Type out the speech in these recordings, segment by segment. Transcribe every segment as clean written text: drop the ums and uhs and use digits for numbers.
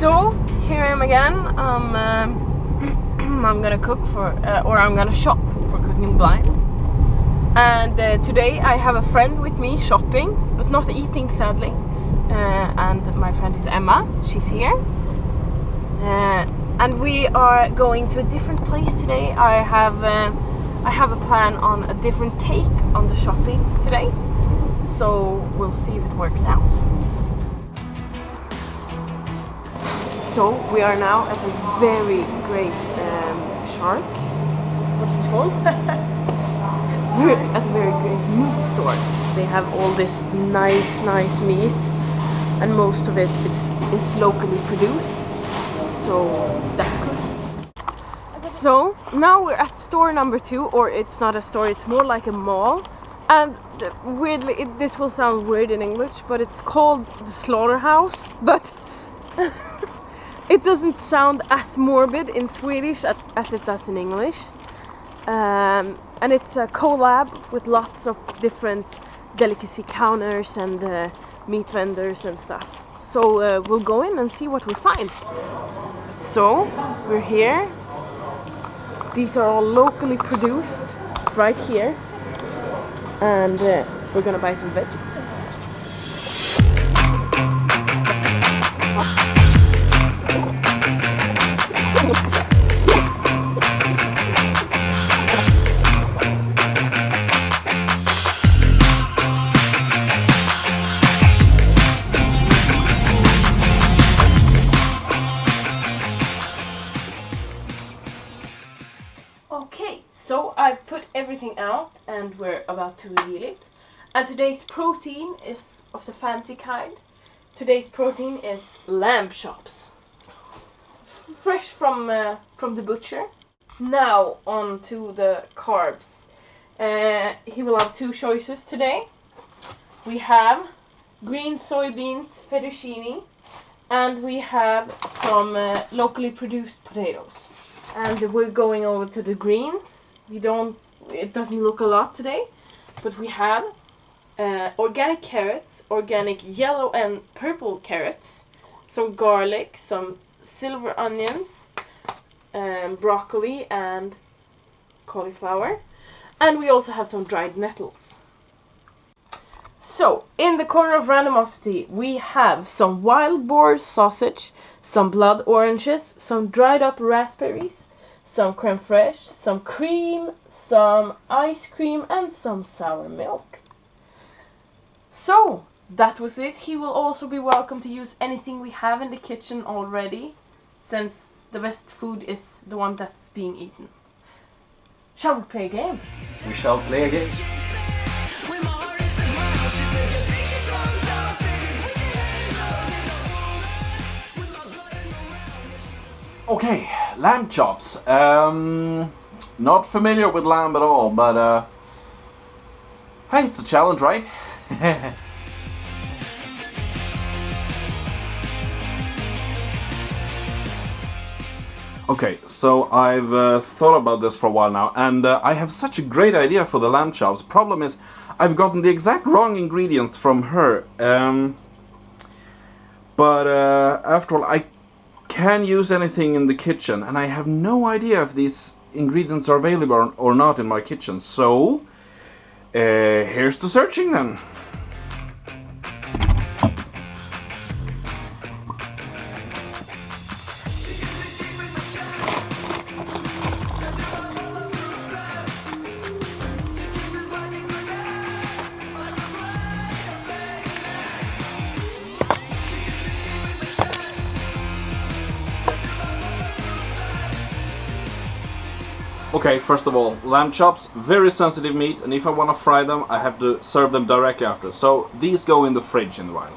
So here I am again. I'm gonna cook for, or I'm gonna shop for Cooking Blind. And today I have a friend with me shopping, but not eating sadly. And my friend is Emma. She's here. And we are going to a different place today. I have a plan on a different take on the shopping today. So we'll see if it works out. So we are now at a very great shark. What's it called? We're at a very great meat store. They have all this nice meat, and most of it is locally produced. So that's good. So now we're at store number 2, or it's not a store, it's more like a mall. And weirdly, this will sound weird in English, but it's called the Slaughterhouse. But it doesn't sound as morbid in Swedish as it does in English. And it's a collab with lots of different delicacy counters and meat vendors and stuff. So we'll go in and see what we find. So we're here. These are all locally produced right here. And we're gonna buy some veggies. Okay, so I've put everything out and we're about to reveal it. And today's protein is of the fancy kind. Today's protein is lamb chops, fresh from the butcher. Now on to the carbs. He will have 2 choices today. We have green soybeans fettuccine, and we have some locally produced potatoes. And we're going over to the greens. It doesn't look a lot today, but we have organic carrots, organic yellow and purple carrots, some garlic, some silver onions, broccoli and cauliflower, and we also have some dried nettles. So in the corner of randomosity we have some wild boar sausage, some blood oranges, some dried up raspberries, some creme fraiche, some cream, some ice cream and some sour milk. So that was it. He will also be welcome to use anything we have in the kitchen already, since the best food is the one that's being eaten. Shall we play a game? We shall play a game. Okay, lamb chops. Not familiar with lamb at all, but hey, it's a challenge, right? Okay, so I've thought about this for a while now, and I have such a great idea for the lamb chops. Problem is, I've gotten the exact wrong ingredients from her. But after all, I can use anything in the kitchen, and I have no idea if these ingredients are available or not in my kitchen. So here's to searching then. Okay, first of all, lamb chops, very sensitive meat, and if I want to fry them, I have to serve them directly after. So these go in the fridge in a while.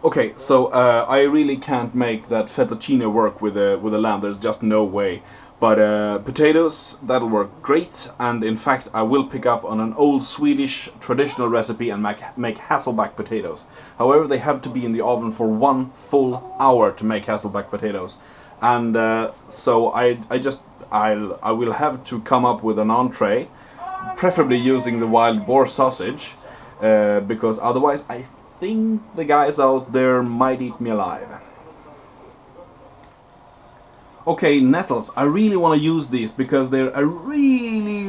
Okay, so I really can't make that fettuccine work with a lamb. There's just no way. But potatoes, that'll work great. And in fact, I will pick up on an old Swedish traditional recipe and make Hasselback potatoes. However, they have to be in the oven for 1 full hour to make Hasselback potatoes. And so I will have to come up with an entree, preferably using the wild boar sausage, because otherwise I think the guys out there might eat me alive. Okay, nettles. I really want to use these because they're a really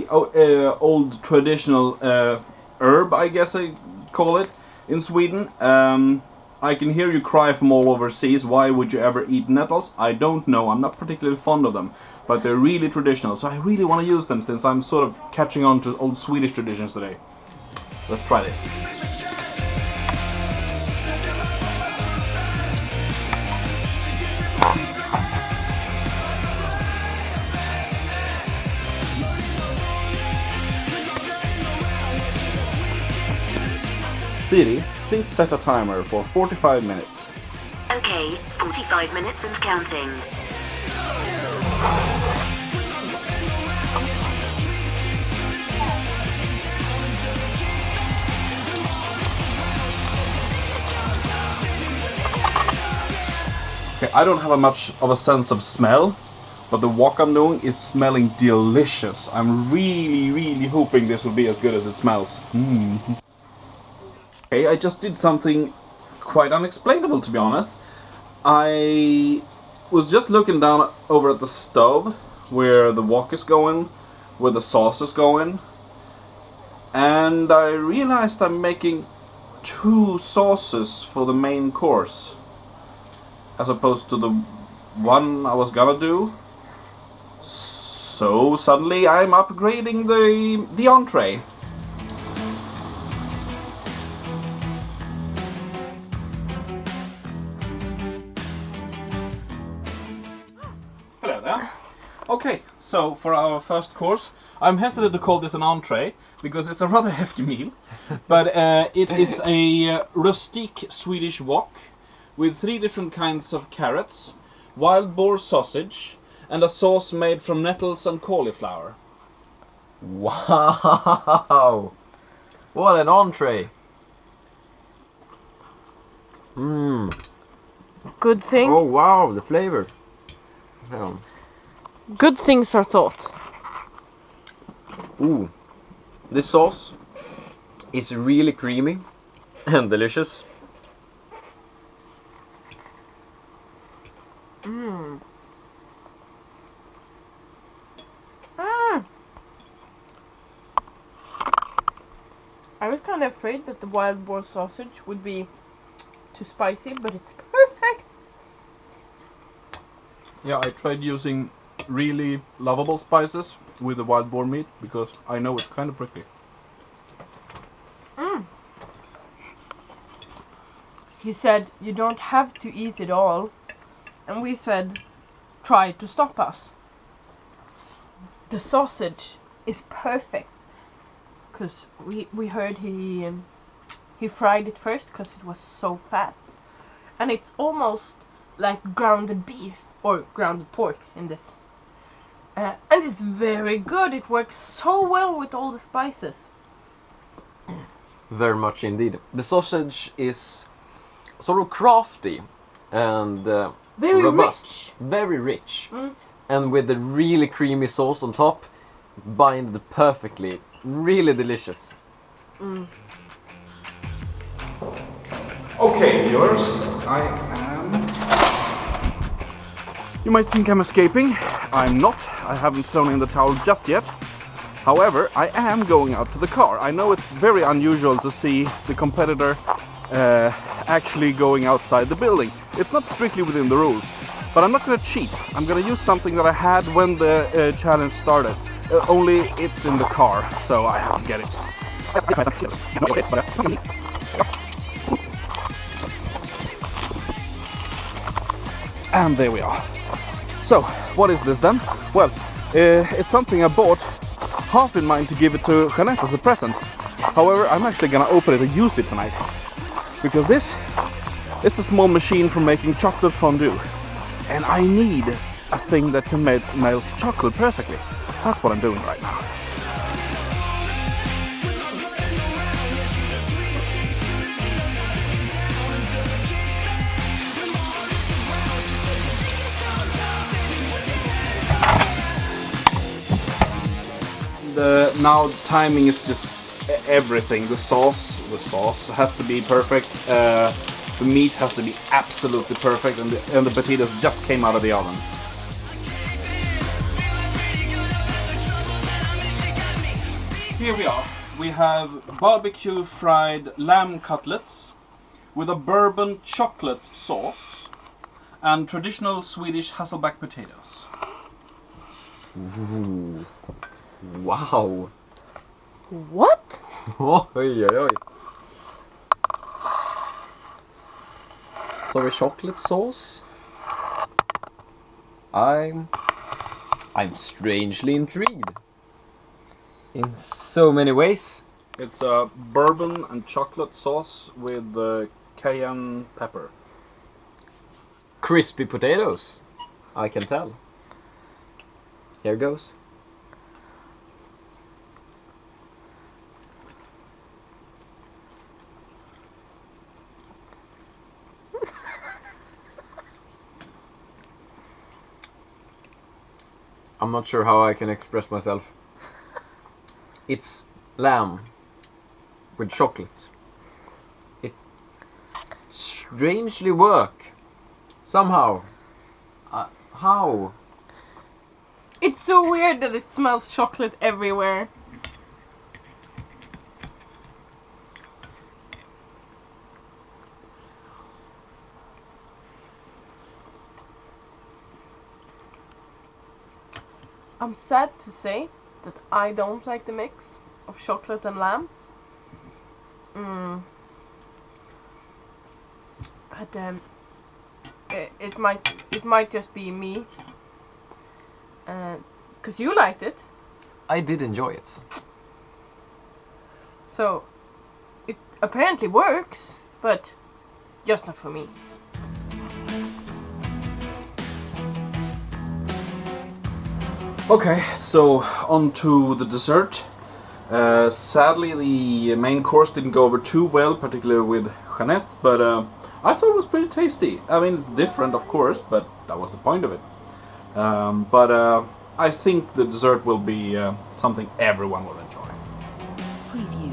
old traditional herb, I guess I call it, in Sweden. I can hear you cry from all overseas, why would you ever eat nettles? I don't know, I'm not particularly fond of them, but they're really traditional, so I really want to use them since I'm sort of catching on to old Swedish traditions today. Let's try this. Siri, please set a timer for 45 minutes. Okay, 45 minutes and counting. Okay, I don't have much of a sense of smell, but the wok I'm doing is smelling delicious. I'm really hoping this will be as good as it smells. Okay, I just did something quite unexplainable, to be honest. I was just looking down over at the stove where the wok is going, where the sauce is going, and I realized I'm making 2 sauces for the main course as opposed to the one I was gonna do. So suddenly I'm upgrading the entree. Hello there. Okay, so for our first course, I'm hesitant to call this an entree because it's a rather hefty meal, but it is a rustic Swedish wok with 3 different kinds of carrots, wild boar sausage, and a sauce made from nettles and cauliflower. Wow! What an entree! Good thing. Oh wow, the flavor. Yeah. Good things are thought. Ooh, this sauce is really creamy and delicious. I was kind of afraid that the wild boar sausage would be too spicy, but it's perfect. Yeah, I tried using really lovable spices with the wild boar meat because I know it's kind of prickly. He said you don't have to eat it all, and we said try to stop us. The sausage is perfect because we heard he fried it first because it was so fat, and it's almost like grounded beef or grounded pork in this, and it's very good. It works so well with all the spices. Very much indeed. The sausage is sort of crafty and Very robust, rich. very rich, and with the really creamy sauce on top, bind perfectly. Really delicious. Okay, viewers, I am... You might think I'm escaping. I'm not. I haven't thrown in the towel just yet. However, I am going out to the car. I know it's very unusual to see the competitor actually going outside the building. It's not strictly within the rules, but I'm not going to cheat. I'm going to use something that I had when the challenge started. Only it's in the car, so I have to get it. And there we are. So, what is this then? Well, it's something I bought half in mind to give it to Jeanette as a present. However, I'm actually gonna open it and use it tonight. Because it's a small machine for making chocolate fondue. And I need a thing that can melt chocolate perfectly. That's what I'm doing right now. Now timing is just everything. The sauce has to be perfect. The The meat has to be absolutely perfect, and the potatoes just came out of the oven. Here we are. We have barbecue fried lamb cutlets with a bourbon chocolate sauce and traditional Swedish Hasselback potatoes. Ooh. Wow. What? Oj, oj, oj. Sorry, chocolate sauce. I'm strangely intrigued. In so many ways. It's a bourbon and chocolate sauce with cayenne pepper. Crispy potatoes. I can tell. Here goes. I'm not sure how I can express myself. It's lamb with chocolate. It strangely work. Somehow. How? It's so weird that it smells chocolate everywhere. I'm sad to say that I don't like the mix of chocolate and lamb. But it might just be me. 'Cause you liked it, I did enjoy it. so it apparently works, but just not for me. Okay, so on to the dessert. Sadly, the main course didn't go over too well, particularly with Jeanette, but I thought it was pretty tasty. I mean, it's different, of course, but that was the point of it. But I think the dessert will be something everyone will enjoy. Preview.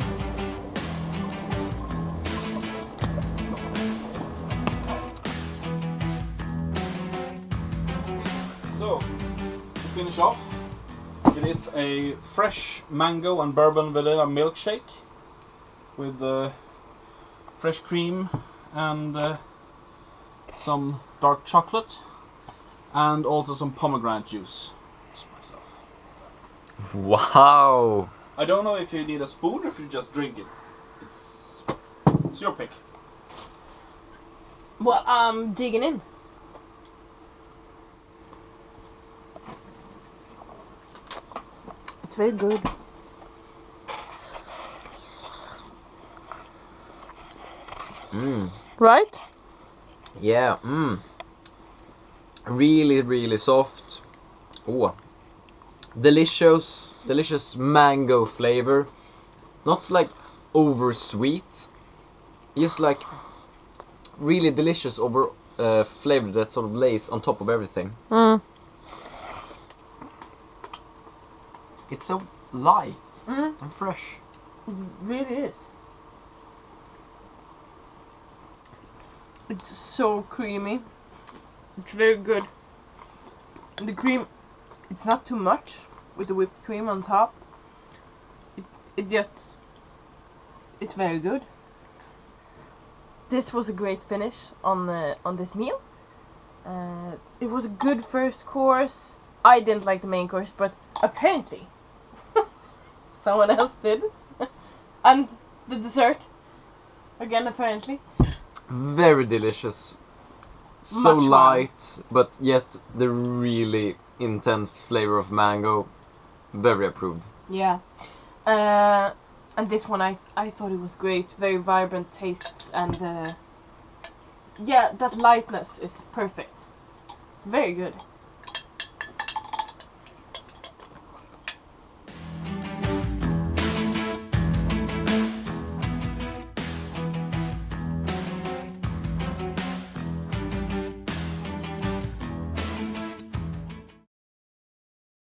So, to finish off, it is a fresh mango and bourbon vanilla milkshake with fresh cream and some dark chocolate and also some pomegranate juice. Just myself. Wow. I don't know if you need a spoon or if you just drink it. It's your pick. Well, I'm digging in. It's very good. Right? Yeah. Really, really soft. Oh. Delicious mango flavor. Not like over sweet. Just like really delicious over flavor that sort of lays on top of everything. It's so light and fresh. It really is. It's so creamy. It's very good. The cream, it's not too much with the whipped cream on top. It's very good. This was a great finish on this meal. It was a good first course. I didn't like the main course, but apparently someone else did. And the dessert, again apparently. Very delicious. So Much fun. light, but yet the really intense flavor of mango. Very approved. Yeah. And this one I thought it was great. Very vibrant tastes and yeah, that lightness is perfect. Very good.